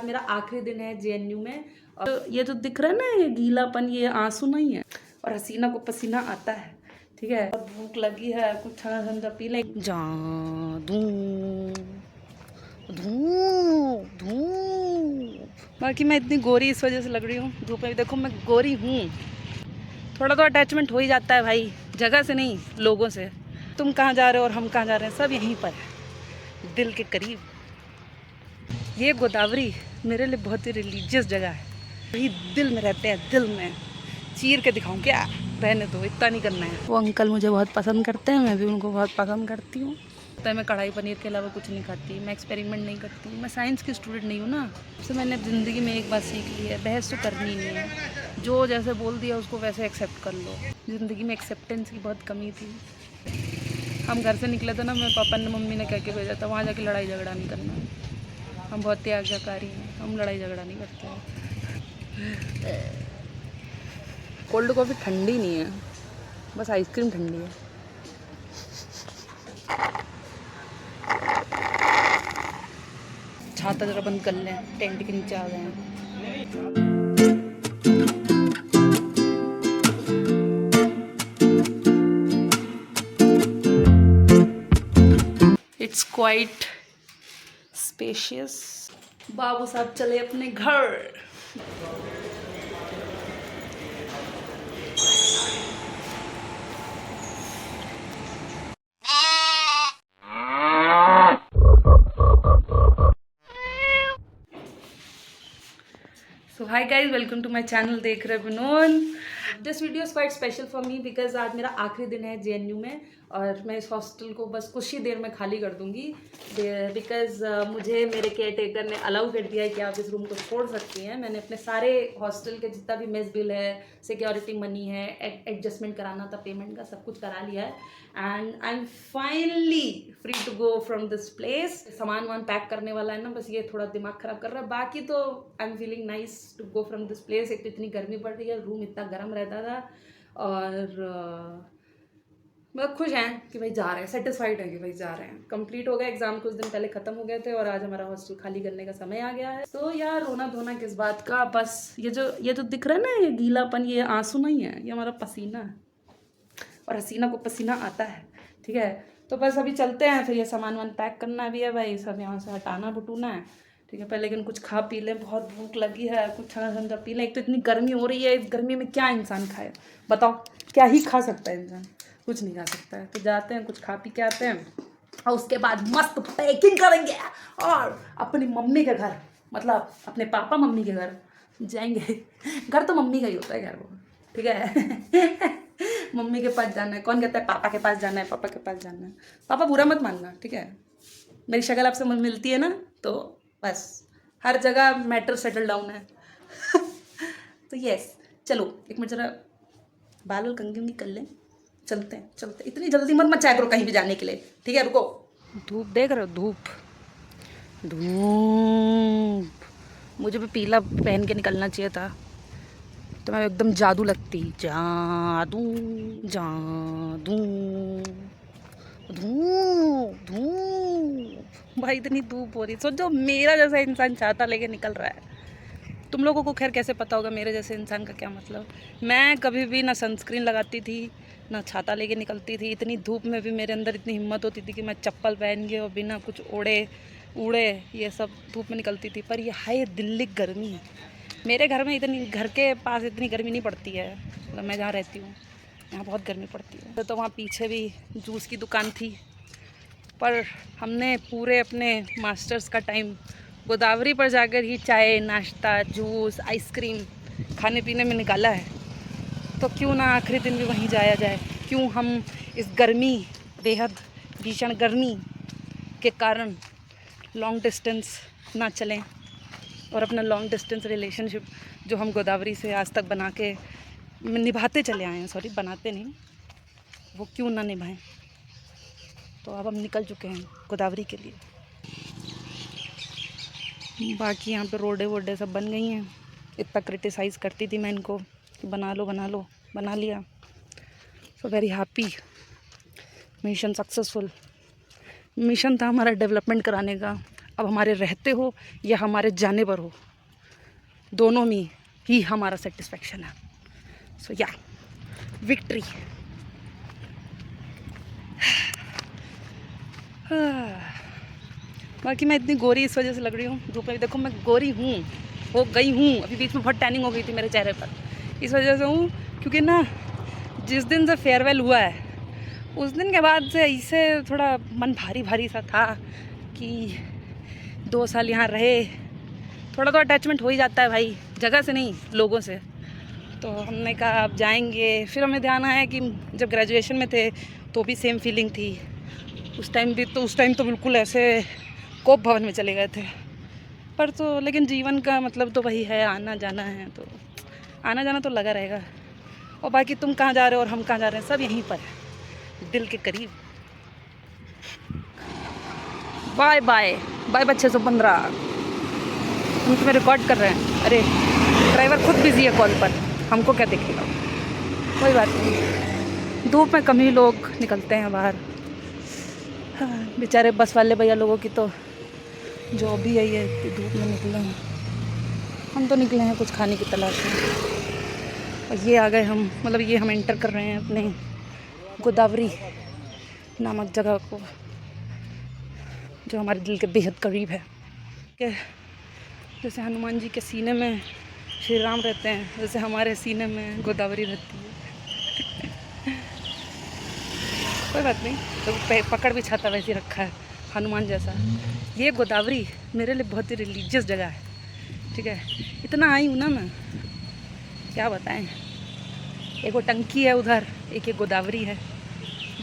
आज मेरा आखिरी दिन है जेएनयू में। और ये जो दिख रहा है ना, ये गीलापन, ये आंसू नहीं है। और हसीना को पसीना आता है, ठीक है। और भूख लगी है, कुछ ठंडा ठंडा पी लें। बाकी मैं इतनी गोरी इस वजह से लग रही हूँ धूप में। देखो मैं गोरी हूँ, थोड़ा तो अटैचमेंट हो ही जाता है भाई, जगह से नहीं लोगों से। तुम कहाँ जा रहे हो और हम कहाँ जा रहे हैं, सब यहीं पर है, दिल के करीब। ये गोदावरी मेरे लिए बहुत ही रिलीजियस जगह है, वही दिल में रहते हैं, दिल में। चीर के दिखाऊं क्या? रहने दो, इतना नहीं करना है। वो अंकल मुझे बहुत पसंद करते हैं, मैं भी उनको बहुत पसंद करती हूँ। तो मैं कढ़ाई पनीर के अलावा कुछ नहीं खाती, मैं एक्सपेरिमेंट नहीं करती, मैं साइंस की स्टूडेंट नहीं हूँ ना। तो मैंने ज़िंदगी में एक बात सीख ली है, बहस तो करनी नहीं है, जो जैसे बोल दिया उसको वैसे एक्सेप्ट कर लो। ज़िंदगी में एक्सेप्टेंस की बहुत कमी थी। हम घर से निकले थे ना, मेरे पापा ने मम्मी ने कह के भेजा था, वहाँ जाके लड़ाई झगड़ा नहीं करना। हम बहुत त्यागकारी हैं, हम लड़ाई झगड़ा नहीं करते हैं। कोल्ड कॉफ़ी ठंडी नहीं है, बस आइसक्रीम ठंडी है। छाता जरा बंद कर लें, टेंट के नीचे आ गए हैं। It's quite spacious. बाबू साहब चले अपने घर। So hi guys, welcome to my channel, देख रहे विनोन। This video is quite special for me because आज मेरा आखिरी दिन है जेएनयू में और मैं इस हॉस्टल को बस कुछ ही देर में खाली कर दूंगी। बिकॉज मुझे मेरे केयर टेकर ने अलाउ कर दिया है कि आप इस रूम को छोड़ सकती हैं। मैंने अपने सारे हॉस्टल के जितना भी मेस बिल है, सिक्योरिटी मनी है, एडजस्टमेंट कराना था पेमेंट का, सब कुछ करा लिया है। And I am finally free to go from this place. सामान वामान पैक करने वाला है ना, बस ये थोड़ा दिमाग ख़राब कर रहा है, बाकी तो I am feeling nice to go from this place. एक तो इतनी गर्मी पड़ रही है, रूम इतना गर्म रहता था, और मतलब खुश हैं कि भाई जा रहे हैं, सेटिस्फाइड है कि भाई जा रहे हैं। कंप्लीट हो गया एग्जाम, कुछ दिन पहले ख़त्म हो गए थे और आज हमारा हॉस्टल खाली करने का समय आ गया है। तो यार रोना धोना किस बात का, बस ये जो दिख रहा है ना, ये गीलापन, ये आंसू नहीं है, ये हमारा पसीना है। और हसीना को पसीना आता है, ठीक है। तो बस अभी चलते हैं, फिर ये सामान वामान पैक करना भी है भाई, सब यहाँ से हटाना बटूना है, ठीक है। पहले लेकिन कुछ खा पी लें, बहुत भूख लगी है, कुछ ठंडा ठंडा पी लें। एक तो इतनी गर्मी हो रही है, इस गर्मी में क्या इंसान खाए बताओ, क्या ही खा सकता है इंसान? कुछ नहीं खा सकता है। तो जाते हैं, कुछ खा पी के आते हैं और उसके बाद मस्त पैकिंग करेंगे और अपनी मम्मी के घर, मतलब अपने पापा मम्मी के घर जाएंगे। घर तो मम्मी का ही होता है यार वो, ठीक है। मम्मी के पास जाना है, कौन कहता है पापा के पास जाना है, पापा के पास जाना है। पापा बुरा मत मानना, ठीक है। मेरी शक्ल आपसे मिलती है ना, तो बस हर जगह मैटर सेटल डाउन है। तो यस, चलो एक मिनट जरा बाल और कंघी कर लें, चलते हैं चलते। इतनी जल्दी मत मचाया करो कहीं भी जाने के लिए, ठीक है। रुको, धूप देख रहे हो, धूप धूप। मुझे भी पीला पहन के निकलना चाहिए था, तो मैं एकदम जादू लगती, जादू जादू। धूप धूप भाई, इतनी धूप हो रही। सोचो मेरा जैसा इंसान छाता लेके निकल रहा है। तुम लोगों को खैर कैसे पता होगा मेरे जैसे इंसान का क्या मतलब। मैं कभी भी ना सनस्क्रीन लगाती थी, ना छाता लेके निकलती थी। इतनी धूप में भी मेरे अंदर इतनी हिम्मत होती थी कि मैं चप्पल पहन के और बिना कुछ उड़े ये सब धूप में निकलती थी। पर ये हाय दिल्ली गर्मी, मेरे घर में इतनी, घर के पास इतनी गर्मी नहीं पड़ती है, मतलब मैं जहाँ रहती हूँ यहाँ बहुत गर्मी पड़ती है। तो वहाँ पीछे भी जूस की दुकान थी, पर हमने पूरे अपने मास्टर्स का टाइम गोदावरी पर जाकर ही चाय, नाश्ता, जूस, आइसक्रीम खाने पीने में निकाला है। तो क्यों ना आखिरी दिन भी वहीं जाया जाए। क्यों हम इस गर्मी, बेहद भीषण गर्मी के कारण लॉन्ग डिस्टेंस ना चलें और अपना लॉन्ग डिस्टेंस रिलेशनशिप जो हम गोदावरी से आज तक बना के निभाते चले आए हैं, सॉरी बनाते नहीं, वो क्यों ना निभाएं। तो अब हम निकल चुके हैं गोदावरी के लिए। बाकी यहाँ पे रोडे वोडे सब बन गई हैं। इतना क्रिटिसाइज़ करती थी मैं इनको कि बना लो बना लो, बना लिया। So very happy, mission successful. Mission था हमारा डेवलपमेंट कराने का, अब हमारे रहते हो या हमारे जाने पर हो, दोनों में ही हमारा सेटिस्फेक्शन है। सो या विक्ट्री। बाकी मैं इतनी गोरी इस वजह से लग रही हूँ धूप में। देखो मैं गोरी हूँ, हो गई हूँ, अभी बीच में बहुत टैनिंग हो गई थी मेरे चेहरे पर, इस वजह से हूँ क्योंकि ना जिस दिन से फेयरवेल हुआ है उस दिन के बाद से ऐसे थोड़ा मन भारी भारी सा था कि 2 साल यहाँ रहे, थोड़ा तो अटैचमेंट हो ही जाता है भाई, जगह से नहीं लोगों से। तो हमने कहा अब जाएंगे। फिर हमें ध्यान आया कि जब ग्रेजुएशन में थे तो भी सेम फीलिंग थी, उस टाइम तो बिल्कुल ऐसे कोप भवन में चले गए थे। पर तो लेकिन जीवन का मतलब तो वही है, आना जाना है, तो आना जाना तो लगा रहेगा। और बाकी तुम कहाँ जा रहे हो और हम कहाँ जा रहे हैं, सब यहीं पर है, दिल के करीब। Bye bye bye bye 615। हम तुम्हें रिकॉर्ड कर रहे हैं। अरे ड्राइवर खुद बिजी है कॉल पर, हमको क्या दिखेगा, कोई बात नहीं। धूप में कम ही लोग निकलते हैं बाहर। हाँ, बेचारे बस वाले भैया लोगों की तो जो भी है ये इतनी धूप में निकले हैं। हम तो निकले हैं कुछ खाने की तलाश में, और ये आ गए हम, मतलब ये हम एंटर कर रहे हैं अपने गोदावरी नामक जगह को, जो हमारे दिल के बेहद करीब है। कि जैसे हनुमान जी के सीने में श्री राम रहते हैं, वैसे हमारे सीने में गोदावरी रहती है। कोई बात नहीं, तो पकड़ भी छाता वैसे रखा है हनुमान जैसा। ये गोदावरी मेरे लिए बहुत ही रिलीजियस जगह है, ठीक है। इतना आई हूँ ना मैं, क्या बताएं। एक वो टंकी है उधर, एक ये गोदावरी है,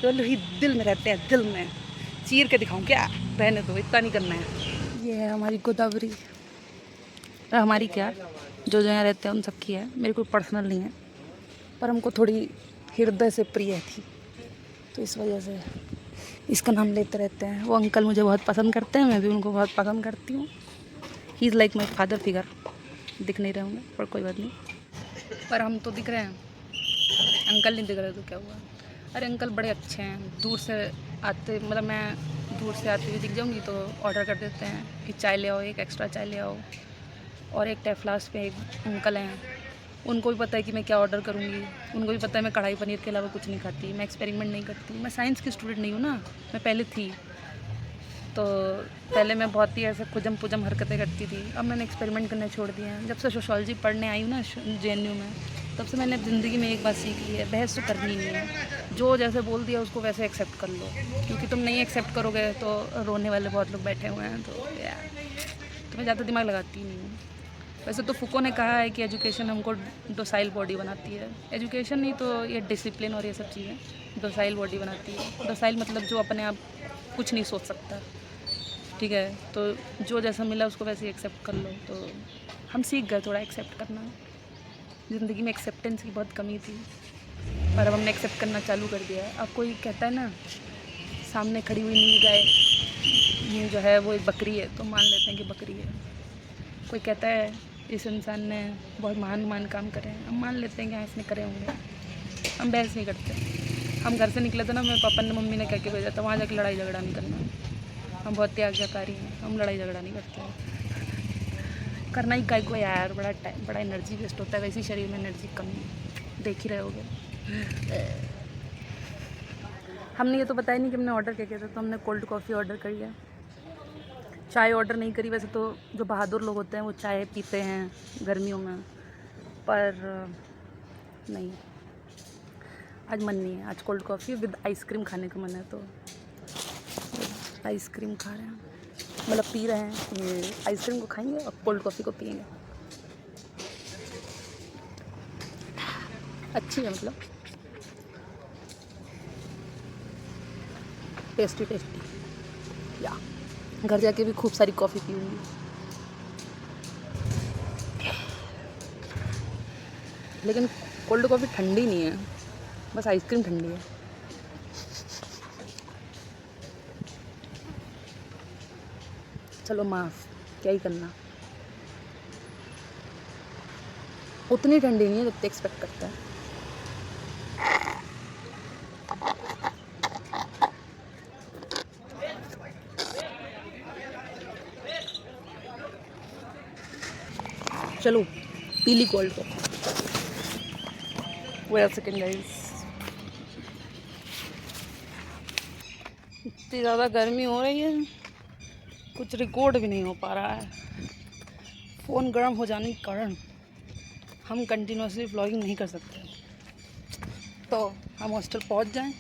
दोनों ही दिल में रहते हैं, दिल में। चीर के दिखाऊं क्या, रहने दो, इतना नहीं करना है। ये है हमारी गोदावरी, हमारी क्या, जो यहाँ रहते हैं उन सब की है, मेरी कोई पर्सनल नहीं है, पर हमको थोड़ी हृदय से प्रिय थी, तो इस वजह से इसका नाम लेते रहते हैं। वो अंकल मुझे बहुत पसंद करते हैं, मैं भी उनको बहुत पसंद करती हूँ। He is like my father figure. दिख नहीं रहे होंगे पर कोई बात नहीं, पर हम तो दिख रहे हैं, अंकल नहीं दिख रहे तो क्या हुआ। अरे अंकल बड़े अच्छे हैं, दूर से आते, मतलब मैं दूर से आती हुई दिख जाऊँगी तो ऑर्डर कर देते हैं कि चाय ले आओ, एक एक्स्ट्रा चाय ले आओ। और एक टेफ्लास पे एक अंकल हैं, उनको भी पता है कि मैं क्या ऑर्डर करूँगी, उनको भी पता है मैं कढ़ाई पनीर के अलावा कुछ नहीं खाती, मैं एक्सपेरिमेंट नहीं करती। मैं साइंस की स्टूडेंट नहीं हूँ ना, मैं पहले थी, तो पहले मैं बहुत ही ऐसे खुजम पुजम हरकतें करती थी, अब मैंने एक्सपेरिमेंट करने छोड़ दिए हैं। जब से सोशोलॉजी पढ़ने आई हूँ ना JNU में, तब से मैंने ज़िंदगी में एक बात सीख ली है, बहस तो करनी नहीं है, जो जैसे बोल दिया उसको वैसे एक्सेप्ट कर लो, क्योंकि तुम नहीं एक्सेप्ट करोगे तो रोने वाले बहुत लोग बैठे हुए हैं। तो यार तुम्हें ज़्यादा दिमाग लगाती नहीं हूँ। वैसे तो फुको ने कहा है कि एजुकेशन हमको डोसाइल बॉडी बनाती है, एजुकेशन नहीं तो ये डिसिप्लिन और ये सब चीज़ें डोसाइल बॉडी बनाती है। डोसाइल मतलब जो अपने आप कुछ नहीं सोच सकता, ठीक है, तो जो जैसा मिला उसको वैसे ही एक्सेप्ट कर लो। तो हम सीख गए थोड़ा एक्सेप्ट करना, ज़िंदगी में एक्सेप्टेंस की बहुत कमी थी, पर अब हमने एक्सेप्ट करना चालू कर दिया है। अब कोई कहता है ना सामने खड़ी हुई नील गाय ये जो है वो एक बकरी है, तो मान लेते हैं कि बकरी है। कोई कहता है इस इंसान ने बहुत महान काम करे हैं, हम मान लेते हैं कि हाँ इसने करे होंगे, हम बहस नहीं करते। हम घर से निकले थे ना, मेरे पापा ने मम्मी ने कह के भेजा था वहाँ जाके लड़ाई झगड़ा नहीं करना, हम बहुत त्यागकारी हैं, हम लड़ाई झगड़ा नहीं करते हैं। करना ही काय को यार, बड़ा एनर्जी वेस्ट होता है, वैसे ही शरीर में एनर्जी कमी, देख ही रहे होगे। हमने ये तो बताया नहीं कि हमने ऑर्डर क्या किया था, तो हमने कोल्ड कॉफ़ी ऑर्डर करी है, चाय ऑर्डर नहीं करी। वैसे तो जो बहादुर लोग होते हैं वो चाय पीते हैं गर्मियों में, पर नहीं, आज मन नहीं है। आज कोल्ड कॉफ़ी विद आइसक्रीम खाने का मन है, तो आइसक्रीम खा रहे हैं, मतलब पी रहे हैं। ये आइसक्रीम को खाएंगे और कोल्ड कॉफ़ी को पिएंगे। अच्छी है, मतलब टेस्टी या घर जाके भी खूब सारी कॉफ़ी पीऊँगी। लेकिन कोल्ड कॉफ़ी ठंडी नहीं है, बस आइसक्रीम ठंडी है। चलो माफ़, क्या ही करना, उतनी ठंडी नहीं है जितनी एक्सपेक्ट करता है। चलो पीली कोल्ड को। वेट सेकंड गाइस, इतनी ज़्यादा गर्मी हो रही है, कुछ रिकॉर्ड भी नहीं हो पा रहा है। फ़ोन गर्म हो जाने के कारण हम कंटिन्यूसली व्लॉगिंग नहीं कर सकते। तो हम हॉस्टल पहुंच जाएं,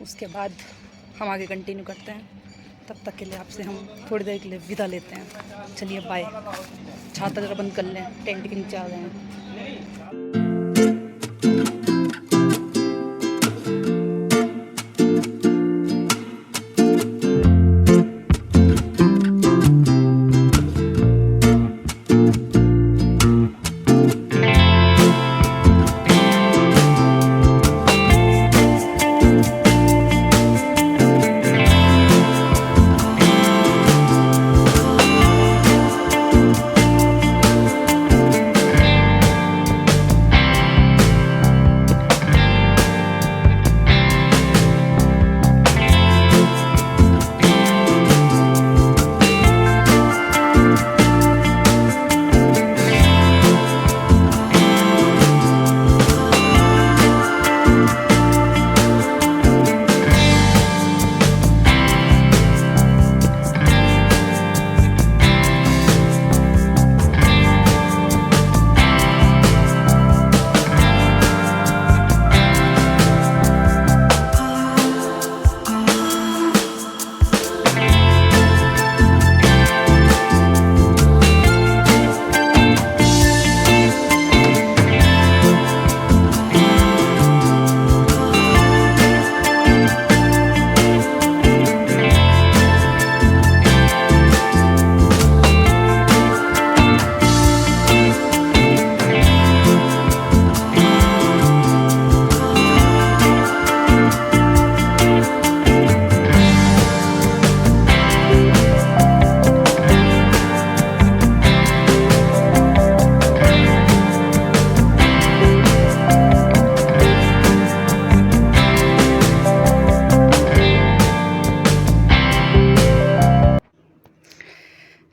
उसके बाद हम आगे कंटिन्यू करते हैं। तब तक के लिए आपसे हम थोड़ी देर के लिए विदा लेते हैं। चलिए बाय। छाता जरा बंद कर लें, टेंट के नीचे आ गए हैं।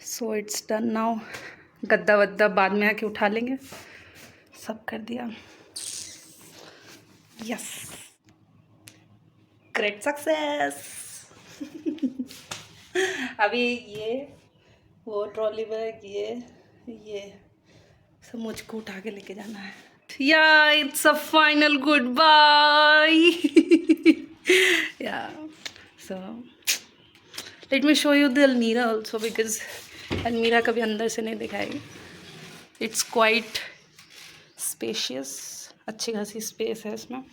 So it's done now. गद्दा वद्दा बाद में आके उठा लेंगे। सब कर दिया। Yes, great success. अभी ये वो ट्रॉली बैग ये सब मुझको उठा के लेके जाना है। Yeah it's a final goodbye. Yeah so let me show you the अलमीरा ऑल्सो, बिकॉज अलमीरा कभी अंदर से नहीं दिखाएगी। इट्स क्वाइट स्पेशियस, अच्छी खासी स्पेस है इसमें।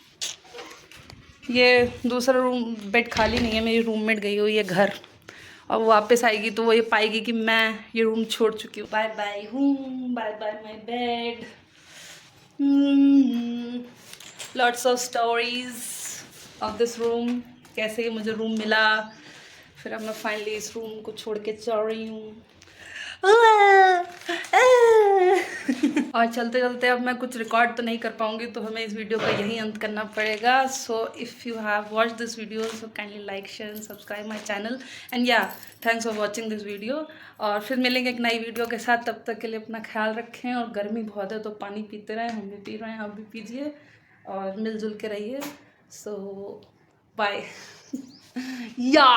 ये दूसरा रूम बेड खाली नहीं है, मेरी रूममेट गई हुई है घर, और वो वापस आएगी तो वो ये पाएगी कि मैं ये रूम छोड़ चुकी हूँ। Bye bye room, bye bye my bed. Lots of stories of this room, कैसे मुझे रूम मिला, फिर अब मैं फाइनली इस रूम को छोड़ के चल रही हूँ। और चलते चलते अब मैं कुछ रिकॉर्ड तो नहीं कर पाऊंगी, तो हमें इस वीडियो का यही अंत करना पड़ेगा। So if you have watched this video, so kindly like share and subscribe my channel, and yeah thanks for watching this video. और फिर मिलेंगे एक नई वीडियो के साथ। तब तक के लिए अपना ख्याल रखें, और गर्मी बहुत है तो पानी पीते रहें। हम भी पी रहे हैं, आप भी पीजिए, और मिलजुल के रहिए। सो बाय। या